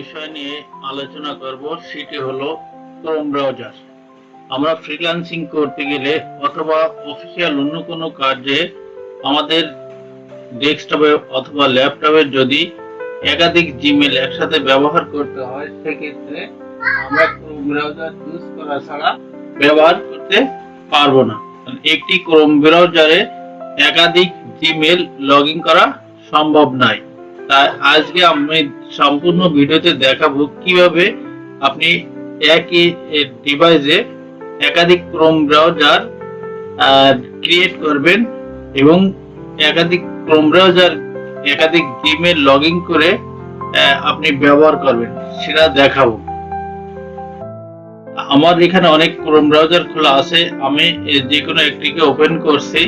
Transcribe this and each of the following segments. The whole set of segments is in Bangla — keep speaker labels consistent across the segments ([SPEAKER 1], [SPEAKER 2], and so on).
[SPEAKER 1] বিষয় নিয়ে আলোচনা করব সেটি হলো ক্রোম ব্রাউজার। আমরা ফ্রিল্যান্সিং করতে গেলে অথবা অফিসিয়াল অন্য কোনো কাজে আমাদের ডেস্কটপে অথবা ল্যাপটপে যদি একাধিক জিমেল একসাথে ব্যবহার করতে হয়, সেক্ষেত্রে আমরা ক্রোম ব্রাউজার ইউজ করা ছাড়া ব্যবহার করতে পারবো না। একটি ক্রোম ব্রাউজারে একাধিক জিমেল লগ ইন করা সম্ভব নয়। তাই আজকে আমি সম্পূর্ণ ভিডিওতে দেখাবো কিভাবে আপনি একই ডিভাইসে একাধিক ক্রোম ব্রাউজার ক্রিয়েট করবেন এবং একাধিক ক্রোম ব্রাউজার একাধিক জিমেল লগ ইন করে আপনি ব্যবহার করবেন, সেটা দেখাবো। আমার এখানে অনেক ক্রোম ব্রাউজার খোলা আছে, আমি যে কোনো একটিকে ওপেন করছি।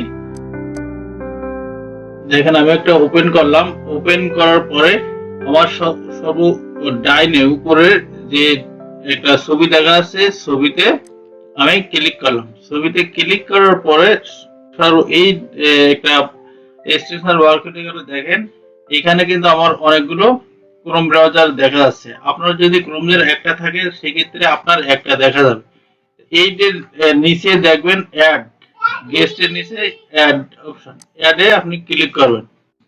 [SPEAKER 1] দেখেন আমি একটা ওপেন করলাম। ওপেন করার পরে আমার সব ডাইনে উপরে যে একটা ছবি দেখা আছে, ছবিতে আমি ক্লিক করলাম। ছবিতে ক্লিক করার পরে এই একটা এক্সটেনশন ওয়ার্কশপে গেলে দেখেন এখানে কিন্তু আমার অনেকগুলো ক্রোম ব্রাউজার দেখা যাচ্ছে। আপনার যদি ক্রোম ব্রাউজার একটা থাকে সেক্ষেত্রে আপনার একটা দেখা যাবে। এই যে নিচে দেখবেন অ্যাড, গেস্টের নিচে অ্যাড অপশন, অ্যাডে আপনি ক্লিক করবেন।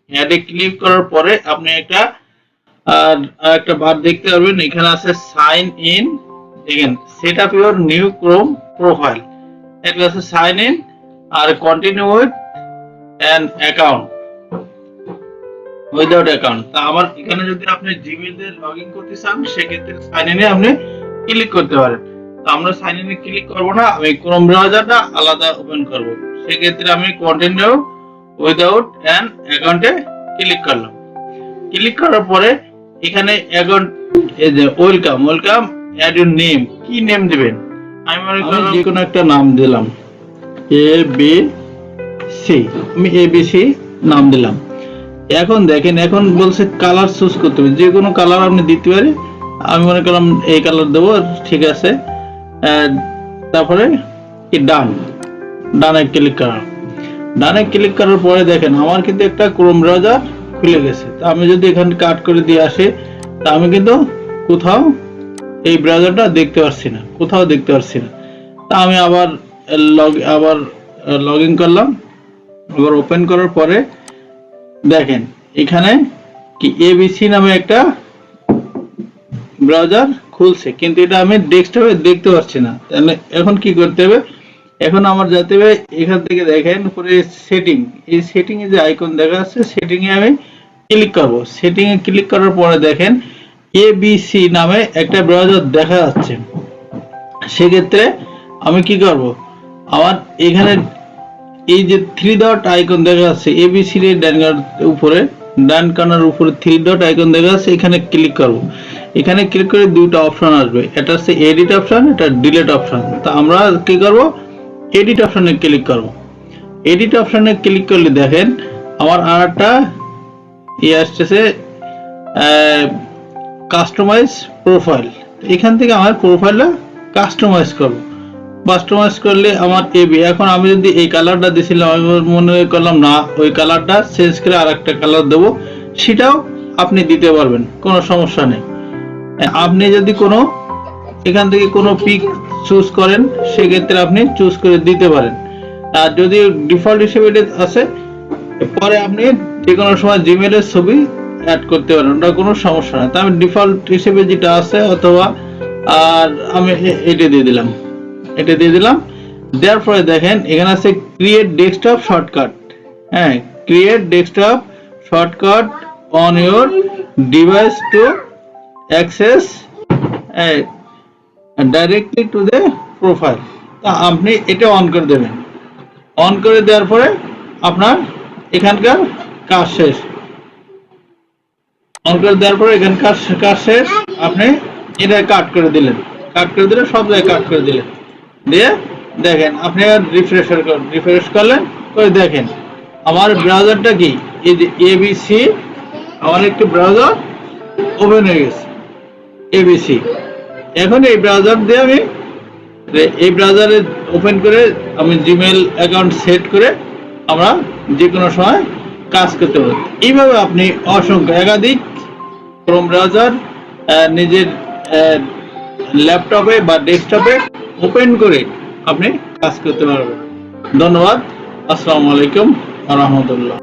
[SPEAKER 1] অ্যাডে ক্লিক করার পরে আপনি একটা বার দেখতে পারবেন, এখানে আছে সাইন ইন। দেখেন set up your new Chrome profile, এটা আছে সাইন ইন আর continue with an account without account. তা আমার এখানে যদি আপনি জিমেইল এ লগ ইন করতে চান সেক্ষেত্রে সাইন ইনে আপনি ক্লিক করতে পারেন। তো আমরা সাইন ইনে ক্লিক করব না, আমি ক্রোম ব্রাউজারটা আলাদা ওপেন করব। সেক্ষেত্রে আমি কন্টিনিউ উইদাউট অ্যান অ্যাকাউন্টে ক্লিক করলাম। ক্লিক করার পরে এখানে অ্যাকাউন্ট এই যে ওয়েলকাম অ্যাড ইউর নেম, কি নেম দিবেন? আমি মনে করলাম যে কোনো একটা নাম দিলাম, এ বি সি। আমি এ বি সি নাম দিলাম। এখন দেখেন এখন বলছে কালার চুজ করতে হবে, যে কোনো কালার আপনি দিতে পারেন। আমি মনে করলাম এই কালার দেবো, ঠিক আছে। তারপরে কি ডানে ক্লিক করা। ডানে ক্লিক করার পরে দেখেন আমার কিন্তু একটা ক্রোম ব্রাউজার খুলে গেছে। তা আমি যদি এখানে কাট করে দিয়ে আসি, তা আমি কিন্তু কোথাও এই ব্রাউজারটা দেখতে পাচ্ছি না, কোথাও দেখতে পাচ্ছি না। তা আমি আবার লগ ইন করলাম। আবার ওপেন করার পরে দেখেন এখানে কি এবিসি নামে একটা ব্রাউজার খুলছে, কিন্তু এটা আমি ডেস্কটপে দেখতে পাচ্ছি না। তাহলে এখন কি করতে হবে? এখন আমার যেতে হবে এখান থেকে, দেখেন উপরে সেটিং, এই সেটিং এ যে আইকন দেখা যাচ্ছে, সেটিং এ আমি ক্লিক করব। সেটিং এ ক্লিক করার পরে দেখেন এবিসি নামে একটা ব্রাউজার দেখা যাচ্ছে। সেক্ষেত্রে আমি কি করব? আমার এখানে এই যে থ্রি ডট আইকন দেখা যাচ্ছে এবিসি এর ডান কর্নার উপরে থ্রি ডট আইকন দেখা যাচ্ছে, এখানে ক্লিক করব। এখানে ক্লিক করে দুটো অপশন আসবে, এটা হচ্ছে এডিট অপশন, এটা ডিলিট অপশন। তা আমরা কি করব? এডিট অপশনে ক্লিক করব। এডিট অপশনে ক্লিক করলে দেখেন আমার আরেকটা আসছে কাস্টমাইজ প্রোফাইল। এখান থেকে আমার প্রোফাইলটা কাস্টমাইজ করব। কাস্টমাইজ করলে আমার এবি, এখন আমি যদি এই কালারটা দিছিলাম, আমি মনে করলাম না ওই কালারটা চেঞ্জ করে আরেকটা কালার দেবো, সেটাও আপনি দিতে পারবেন, কোনো সমস্যা নেই। আপনি যদি কোনো এখান থেকে কোনো পিক চুজ করেন সেক্ষেত্রে আপনি চুজ করে দিতে পারেন। আর যদি ডিফল্ট হিসেবে আছে, পরে আপনি যে কোনো সময় জিমেইলের ছবি অ্যাড করতে পারেন, ওটা কোনো সমস্যা নেই। তা আমি ডিফল্ট হিসেবে যেটা আছে অথবা আর আমি এটা দিয়ে দিলাম, দেওয়ার পরে দেখেন এখানে আছে ক্রিয়েট ডেস্কটপ শর্টকাট। হ্যাঁ, create desktop shortcut on your device to access directly to the profile. তা আপনি এটা অন করে দেবেন। অন করে দেওয়ার পরে আপনার এখানকার কাজ শেষ। অন করে দেওয়ার পরে এখানকার কাজ শেষ। আপনি এটা কাট করে দিলেন, সব জায়গায় কাট করে দিলেন। দিয়ে দেখেন আপনি রিফ্রেশ করলেন, করে দেখেন আমার ব্রাউজারটা কি, এই যে এবিসি, আমার একটি ব্রাউজার ওপেন হয়ে গেছে এবিসি। এখন এই ব্রাউজার দিয়ে আমি এই ব্রাউজারে ওপেন করে আমি জিমেইল অ্যাকাউন্ট সেট করে আমরা যে কোনো সময় কাজ করতে পারি। এইভাবে আপনি অসংখ্য একাধিক ক্রোম ব্রাউজার নিজের ল্যাপটপে বা ডেস্কটপে ওপেন করে আপনি কাজ করতে পারবেন। ধন্যবাদ। আসসালামু আলাইকুম ওয়া রাহমাতুল্লাহ।